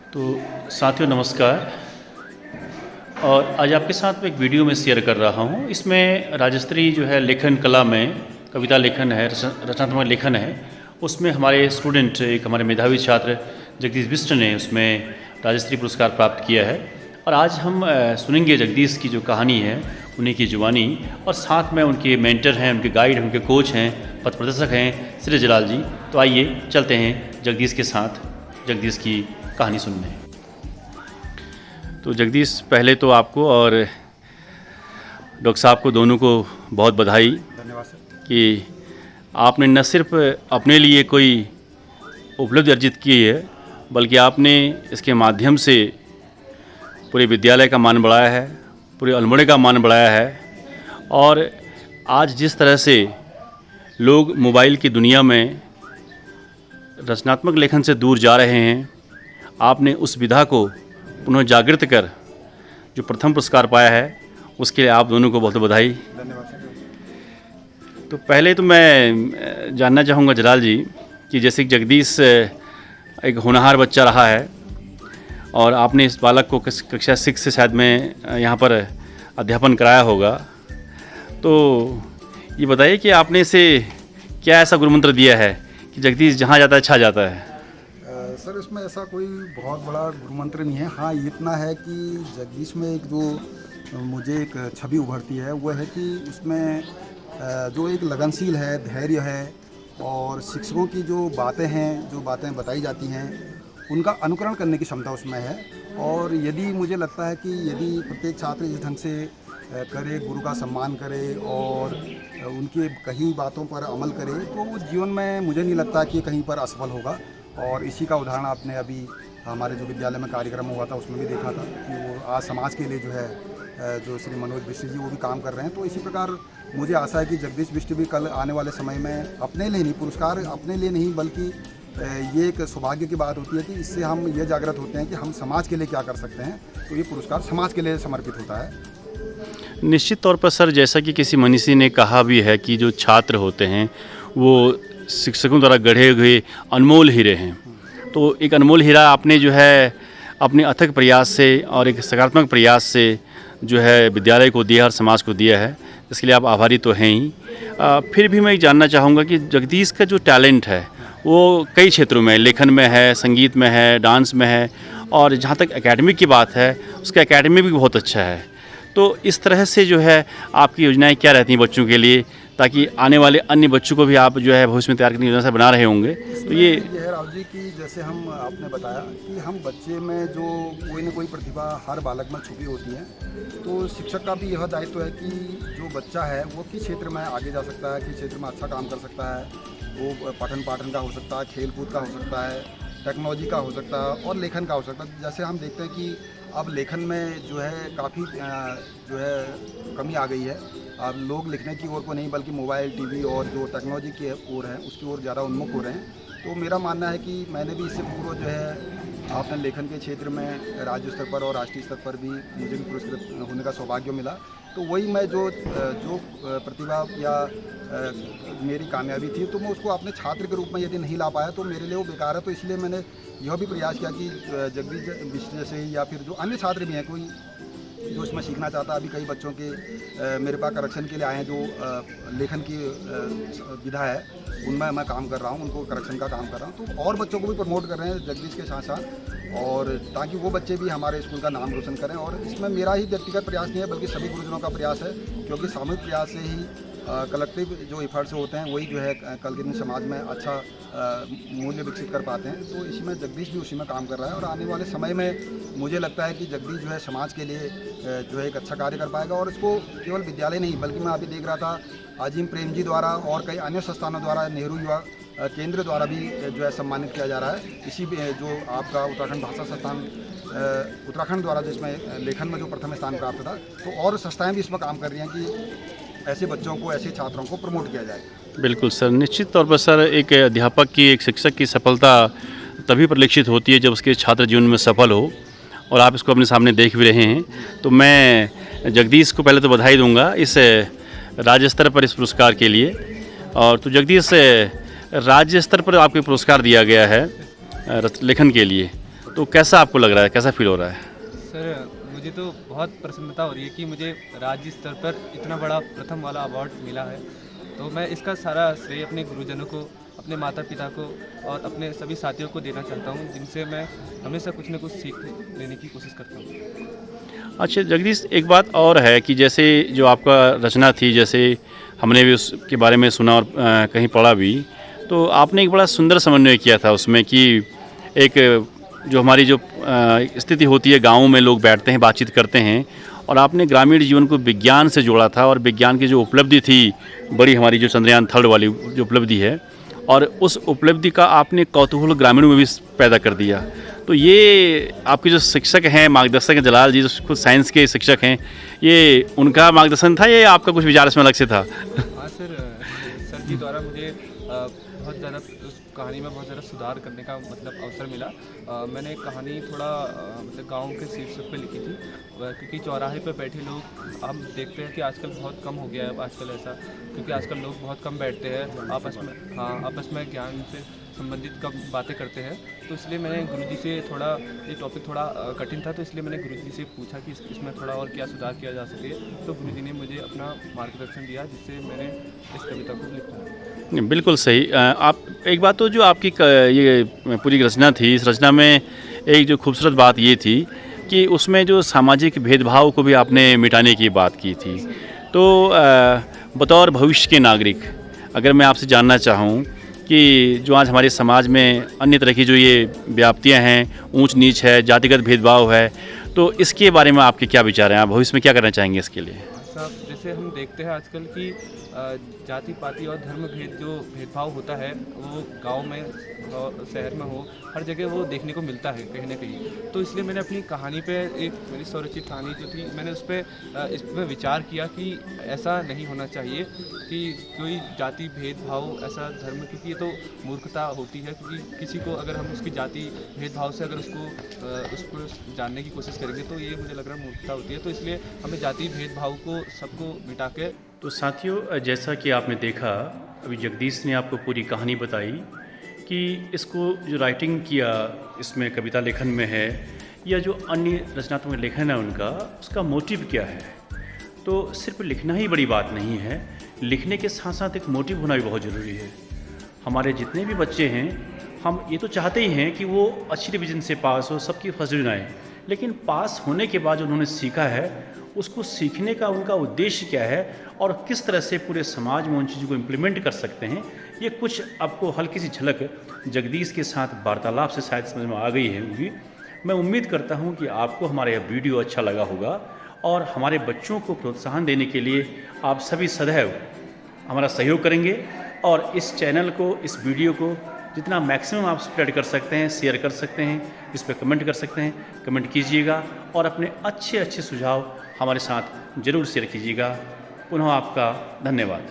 तो साथियों नमस्कार। और आज आपके साथ मैं एक वीडियो में शेयर कर रहा हूँ। इसमें राज्य स्तरीय जो है लेखन कला में कविता लेखन है, रचनात्मक लेखन है, उसमें हमारे स्टूडेंट, एक हमारे मेधावी छात्र जगदीश बिष्ट ने उसमें राज्य स्तरीय पुरस्कार प्राप्त किया है। और आज हम सुनेंगे जगदीश की जो कहानी है, उन्हीं की जुबानी, और साथ में उनके मेंटर हैं, उनके गाइड हैं, उनके कोच हैं, पथ प्रदर्शक हैं श्री जलाल जी। तो आइए चलते हैं जगदीश के साथ जगदीश की कहानी सुनने। तो जगदीश, पहले तो आपको और डॉक्टर साहब को दोनों को बहुत बधाई। धन्यवाद सर। कि आपने न सिर्फ अपने लिए कोई उपलब्धि अर्जित की है, बल्कि आपने इसके माध्यम से पूरे विद्यालय का मान बढ़ाया है, पूरे अल्मोड़े का मान बढ़ाया है। और आज जिस तरह से लोग मोबाइल की दुनिया में रचनात्मक लेखन से दूर जा रहे हैं, आपने उस विधा को पुनः जागृत कर जो प्रथम पुरस्कार पाया है, उसके लिए आप दोनों को बहुत बधाई। धन्यवाद सर। तो पहले तो मैं जानना चाहूँगा जलाल जी कि जैसे कि जगदीश एक होनहार बच्चा रहा है और आपने इस बालक को कक्षा 6 से शायद में यहाँ पर अध्यापन कराया होगा, तो ये बताइए कि आपने इसे क्या ऐसा गुरुमंत्र दिया है कि जगदीश जहाँ जाता है छा जाता है? सर, इसमें ऐसा कोई बहुत बड़ा गुरुमंत्र नहीं है। हाँ, इतना है कि जगदीश में एक जो मुझे एक छवि उभरती है वो है कि उसमें जो एक लगनशील है, धैर्य है, और शिक्षकों की जो बातें हैं, जो बातें बताई जाती हैं, उनका अनुकरण करने की क्षमता उसमें है। और यदि मुझे लगता है कि यदि प्रत्येक छात्र इस ढंग से करे, गुरु का सम्मान करे और उनकी कही बातों पर अमल करे, तो वो जीवन में मुझे नहीं लगता कि कहीं पर असफल होगा। और इसी का उदाहरण आपने अभी हमारे जो विद्यालय में कार्यक्रम हुआ था उसमें भी देखा था कि वो आज समाज के लिए जो है जो श्री मनोज बिष्ट जी वो भी काम कर रहे हैं। तो इसी प्रकार मुझे आशा है कि जगदीश बिष्ट भी कल आने वाले समय में अपने लिए नहीं, पुरस्कार अपने लिए नहीं, बल्कि ये एक सौभाग्य की बात होती है कि इससे हम ये जागृत होते हैं कि हम समाज के लिए क्या कर सकते हैं। तो ये पुरस्कार समाज के लिए समर्पित होता है। निश्चित तौर पर सर, जैसा कि किसी मनीषी ने कहा भी है कि जो छात्र होते हैं वो शिक्षकों द्वारा गढ़े हुए अनमोल हीरे हैं। तो एक अनमोल हीरा आपने जो है अपने अथक प्रयास से और एक सकारात्मक प्रयास से जो है विद्यालय को दिया और समाज को दिया है, इसके लिए आप आभारी तो हैं ही। फिर भी मैं जानना चाहूँगा कि जगदीश का जो टैलेंट है वो कई क्षेत्रों में, लेखन में है, संगीत में है, डांस में है, और जहाँ तक एकेडमिक की बात है उसका एकेडमी भी बहुत अच्छा है। तो इस तरह से जो है आपकी योजनाएं क्या रहती हैं बच्चों के लिए, ताकि आने वाले अन्य बच्चों को भी आप जो है भविष्य में तैयार करने की योजना से बना रहे होंगे? तो ये है राव जी कि जैसे हम आपने बताया कि हम बच्चे में जो कोई ना कोई प्रतिभा हर बालक में छुपी होती है, तो शिक्षक का भी यह दायित्व है कि जो बच्चा है वो किस क्षेत्र में आगे जा सकता है, किस क्षेत्र में अच्छा काम कर सकता है। वो पठन पाठन का हो सकता है, खेल कूद का हो सकता है, टेक्नोलॉजी का हो सकता है और लेखन का हो सकता है। जैसे हम देखते हैं कि अब लेखन में जो है काफ़ी जो है कमी आ गई है। अब लोग लिखने की ओर को नहीं, बल्कि मोबाइल, टीवी और जो टेक्नोलॉजी की ओर है उसकी ओर ज़्यादा उन्मुख हो रहे हैं। तो मेरा मानना है कि मैंने भी इससे पूर्व जो है अपने लेखन के क्षेत्र में राज्य स्तर पर और राष्ट्रीय स्तर पर भी मुझे भी पुरस्कृत होने का सौभाग्य मिला। तो वही मैं जो प्रतिभा या मेरी कामयाबी थी, तो मैं उसको अपने छात्र के रूप में यदि नहीं ला पाया तो मेरे लिए वो बेकार है। तो इसलिए मैंने यह भी प्रयास किया कि जगदीश बिष्ट जैसे या फिर जो अन्य छात्र भी हैं, कोई जो इसमें सीखना चाहता है। अभी कई बच्चों के मेरे पास करेक्शन के लिए आए हैं, जो लेखन की विधा है उनमें मैं काम कर रहा हूँ, उनको करेक्शन का काम कर रहा हूँ। तो और बच्चों को भी प्रमोट कर रहे हैं जगदीश के साथ साथ, और ताकि वो बच्चे भी हमारे स्कूल का नाम रोशन करें। और इसमें मेरा ही व्यक्तिगत प्रयास नहीं है, बल्कि सभी गुरुजनों का प्रयास है, क्योंकि सामूहिक प्रयास से ही कलेक्टिव जो एफर्ट्स होते हैं वही जो है कल के दिन समाज में अच्छा मूल्य विकसित कर पाते हैं। तो इसमें जगदीश भी उसी में काम कर रहा है, और आने वाले समय में मुझे लगता है कि जगदीश जो है समाज के लिए जो है एक अच्छा कार्य कर पाएगा। और इसको केवल विद्यालय नहीं, बल्कि मैं अभी देख रहा था अजीम प्रेम जी द्वारा और कई अन्य संस्थानों द्वारा, नेहरू युवा केंद्र द्वारा भी जो है सम्मानित किया जा रहा है। इसी जो आपका उत्तराखंड भाषा संस्थान उत्तराखंड द्वारा जिसमें लेखन में जो प्रथम स्थान प्राप्त था, तो और संस्थाएं भी इसमें काम कर रही हैं कि ऐसे बच्चों को, ऐसे छात्रों को प्रमोट किया जाए। बिल्कुल सर, निश्चित तौर पर सर, एक अध्यापक की, एक शिक्षक की सफलता तभी परिलक्षित होती है जब उसके छात्र जीवन में सफल हो, और आप इसको अपने सामने देख भी रहे हैं। तो मैं जगदीश को पहले तो बधाई दूंगा इस राज्य स्तर पर इस पुरस्कार के लिए। और तो जगदीश, राज्य स्तर पर आपको पुरस्कार दिया गया है लेखन के लिए, तो कैसा आपको लग रहा है, कैसा फील हो रहा है? सर मुझे तो बहुत प्रसन्नता हो रही है कि मुझे राज्य स्तर पर इतना बड़ा प्रथम वाला अवार्ड मिला है। तो मैं इसका सारा श्रेय अपने गुरुजनों को, अपने माता पिता को और अपने सभी साथियों को देना चाहता हूँ, जिनसे मैं हमेशा कुछ न कुछ सीख लेने की कोशिश करता हूँ। अच्छा जगदीश, एक बात और है कि जैसे जो आपका रचना थी, जैसे हमने भी उसके बारे में सुना और कहीं पढ़ा भी, तो आपने एक बड़ा सुंदर समन्वय किया था उसमें कि एक जो हमारी जो स्थिति होती है, गाँव में लोग बैठते हैं, बातचीत करते हैं, और आपने ग्रामीण जीवन को विज्ञान से जोड़ा था, और विज्ञान की जो उपलब्धि थी बड़ी, हमारी जो चंद्रयान 3 वाली जो उपलब्धि है, और उस उपलब्धि का आपने कौतूहल ग्रामीणों में भी पैदा कर दिया। तो ये आपके जो शिक्षक हैं, मार्गदर्शक हैं जलाल जी, जो खुद साइंस के शिक्षक हैं, ये उनका मार्गदर्शन था या आपका कुछ विचार इसमें अलग से था? हाँ सर, सर जी द्वारा मुझे बहुत ज़्यादा उस कहानी में बहुत ज़्यादा सुधार करने का मतलब अवसर मिला। मैंने कहानी थोड़ा मतलब गांव के शीर्षक पे लिखी थी, क्योंकि चौराहे पे बैठे लोग हम देखते हैं कि आजकल बहुत कम हो गया है आजकल ऐसा, क्योंकि आजकल लोग बहुत कम बैठते हैं आपस में, हाँ आपस में ज्ञान से संबंधित कम बातें करते हैं। तो इसलिए मैंने गुरुजी से थोड़ा, ये टॉपिक थोड़ा कठिन था, तो इसलिए मैंने गुरुजी से पूछा कि इसमें थोड़ा और क्या सुधार किया जा सके। तो गुरुजी ने मुझे अपना मार्गदर्शन दिया, जिससे मैंने इस कविता को लिखा। बिल्कुल सही। आप एक बात तो जो आपकी ये पूरी रचना थी, इस रचना में एक जो खूबसूरत बात ये थी कि उसमें जो सामाजिक भेदभाव को भी आपने मिटाने की बात की थी। तो बतौर भविष्य के नागरिक अगर मैं आपसे जानना चाहूँ कि जो आज हमारे समाज में अन्य तरह की जो ये व्याप्तियाँ हैं, ऊंच नीच है, जातिगत भेदभाव है, तो इसके बारे में आपके क्या विचार हैं? आप भविष्य में क्या करना चाहेंगे इसके लिए? साहब, जैसे हम देखते हैं आजकल कि जाति पाति और धर्म भेद जो भेदभाव होता है वो गांव में और शहर में हो, हर जगह वो देखने को मिलता है कहीं ना कहीं। तो इसलिए मैंने अपनी कहानी पे, एक मेरी स्वरचित कहानी जो थी, मैंने उस पर इस पर विचार किया कि ऐसा नहीं होना चाहिए कि कोई जाति भेदभाव, ऐसा धर्म, क्योंकि ये तो मूर्खता होती है। क्योंकि किसी को अगर हम उसकी जाति भेदभाव से अगर उसको जानने की कोशिश करेंगे तो ये मुझे लग रहा है मूर्खता होती है। तो इसलिए हमें जाति भेदभाव को सबको मिटा के। तो साथियों, जैसा कि आपने देखा, अभी जगदीश ने आपको पूरी कहानी बताई कि इसको जो राइटिंग किया इसमें कविता लेखन में है, या जो अन्य रचनात्मक लेखन है उनका, उसका मोटिव क्या है। तो सिर्फ लिखना ही बड़ी बात नहीं है, लिखने के साथ साथ एक मोटिव होना भी बहुत ज़रूरी है। हमारे जितने भी बच्चे हैं, हम ये तो चाहते ही हैं कि वो अच्छी डिवीज़न से पास हो, सबकी फर्स्ट डिवीज़न आए, लेकिन पास होने के बाद जो उन्होंने सीखा है, उसको सीखने का उनका उद्देश्य क्या है और किस तरह से पूरे समाज में उन चीज़ों को इम्प्लीमेंट कर सकते हैं, ये कुछ आपको हल्की सी झलक जगदीश के साथ वार्तालाप से शायद समझ में आ गई है होगी। मैं उम्मीद करता हूँ कि आपको हमारा यह वीडियो अच्छा लगा होगा, और हमारे बच्चों को प्रोत्साहन देने के लिए आप सभी सदैव हमारा सहयोग करेंगे, और इस चैनल को, इस वीडियो को जितना मैक्सिमम आप स्प्रेड कर सकते हैं, शेयर कर सकते हैं, इस पर कमेंट कर सकते हैं, कमेंट कीजिएगा, और अपने अच्छे अच्छे सुझाव हमारे साथ ज़रूर शेयर कीजिएगा। पुनः आपका धन्यवाद।